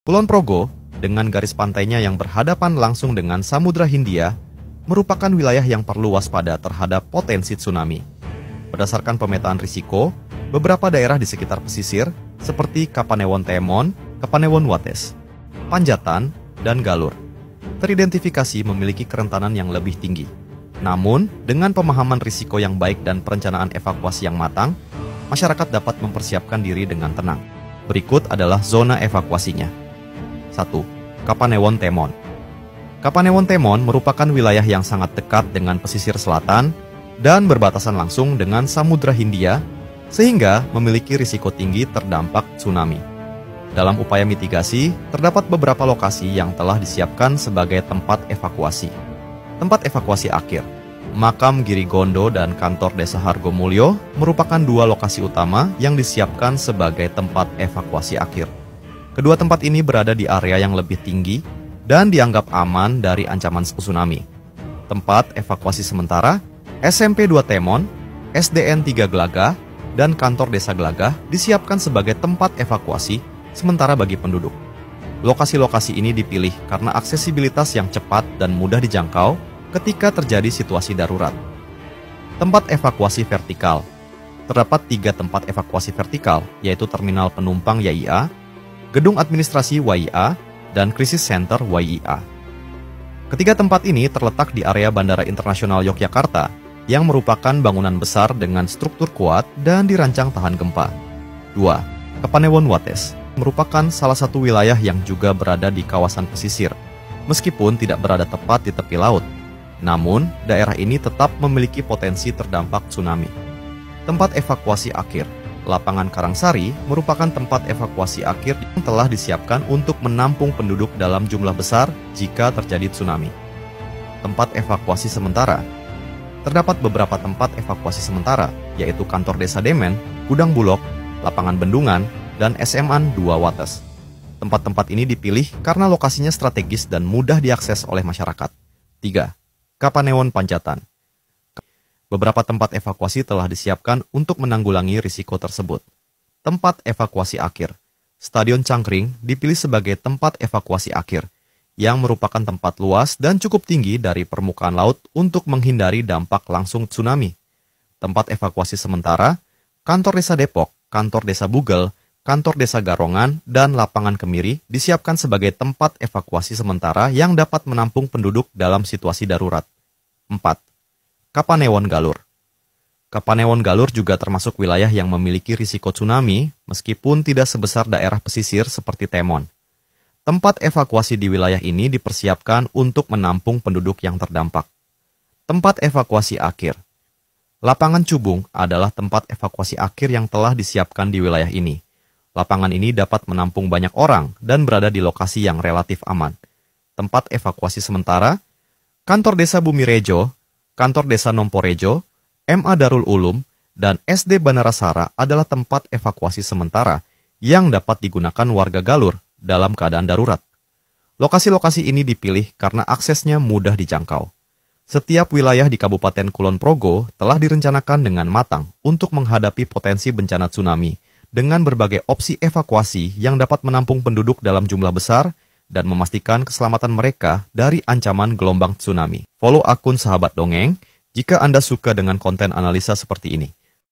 Kulon Progo, dengan garis pantainya yang berhadapan langsung dengan Samudra Hindia, merupakan wilayah yang perlu waspada terhadap potensi tsunami. Berdasarkan pemetaan risiko, beberapa daerah di sekitar pesisir, seperti Kapanewon Temon, Kapanewon Wates, Panjatan, dan Galur, teridentifikasi memiliki kerentanan yang lebih tinggi. Namun, dengan pemahaman risiko yang baik dan perencanaan evakuasi yang matang, masyarakat dapat mempersiapkan diri dengan tenang. Berikut adalah zona evakuasinya. 1. Kapanewon Temon. Kapanewon Temon merupakan wilayah yang sangat dekat dengan pesisir selatan dan berbatasan langsung dengan Samudra Hindia, sehingga memiliki risiko tinggi terdampak tsunami. Dalam upaya mitigasi, terdapat beberapa lokasi yang telah disiapkan sebagai tempat evakuasi. Tempat evakuasi akhir, Makam Girigondo dan Kantor Desa Hargomulyo merupakan dua lokasi utama yang disiapkan sebagai tempat evakuasi akhir. Kedua tempat ini berada di area yang lebih tinggi dan dianggap aman dari ancaman tsunami. Tempat evakuasi sementara, SMP 2 Temon, SDN 3 Gelagah, dan Kantor Desa Gelagah disiapkan sebagai tempat evakuasi sementara bagi penduduk. Lokasi-lokasi ini dipilih karena aksesibilitas yang cepat dan mudah dijangkau ketika terjadi situasi darurat. Tempat evakuasi vertikal. Terdapat 3 tempat evakuasi vertikal, yaitu Terminal Penumpang YIA, Gedung Administrasi YIA, dan Krisis Center YIA. Ketiga tempat ini terletak di area Bandara Internasional Yogyakarta, yang merupakan bangunan besar dengan struktur kuat dan dirancang tahan gempa. 2. Kapanewon Wates merupakan salah satu wilayah yang juga berada di kawasan pesisir, meskipun tidak berada tepat di tepi laut. Namun, daerah ini tetap memiliki potensi terdampak tsunami. Tempat evakuasi akhir. Lapangan Karangsari merupakan tempat evakuasi akhir yang telah disiapkan untuk menampung penduduk dalam jumlah besar jika terjadi tsunami. Tempat evakuasi sementara. Terdapat beberapa tempat evakuasi sementara, yaitu Kantor Desa Demen, Gudang Bulog, Lapangan Bendungan, dan SMA 2 Wates. Tempat-tempat ini dipilih karena lokasinya strategis dan mudah diakses oleh masyarakat. 3. Kapanewon Panjatan. Beberapa tempat evakuasi telah disiapkan untuk menanggulangi risiko tersebut. Tempat evakuasi akhir. Stadion Cangkring dipilih sebagai tempat evakuasi akhir, yang merupakan tempat luas dan cukup tinggi dari permukaan laut untuk menghindari dampak langsung tsunami. Tempat evakuasi sementara, Kantor Desa Depok, Kantor Desa Bugel, Kantor Desa Garongan, dan Lapangan Kemiri disiapkan sebagai tempat evakuasi sementara yang dapat menampung penduduk dalam situasi darurat. 4. Kapanewon Galur. Kapanewon Galur juga termasuk wilayah yang memiliki risiko tsunami meskipun tidak sebesar daerah pesisir seperti Temon. Tempat evakuasi di wilayah ini dipersiapkan untuk menampung penduduk yang terdampak. Tempat evakuasi akhir. Lapangan Cubung adalah tempat evakuasi akhir yang telah disiapkan di wilayah ini. Lapangan ini dapat menampung banyak orang dan berada di lokasi yang relatif aman. Tempat evakuasi sementara, Kantor Desa Bumirejo, Kantor Desa Nomporejo, MA Darul Ulum, dan SD Banarasara adalah tempat evakuasi sementara yang dapat digunakan warga Galur dalam keadaan darurat. Lokasi-lokasi ini dipilih karena aksesnya mudah dijangkau. Setiap wilayah di Kabupaten Kulon Progo telah direncanakan dengan matang untuk menghadapi potensi bencana tsunami dengan berbagai opsi evakuasi yang dapat menampung penduduk dalam jumlah besar dan memastikan keselamatan mereka dari ancaman gelombang tsunami. Follow akun Sahabat Dongeng jika Anda suka dengan konten analisa seperti ini.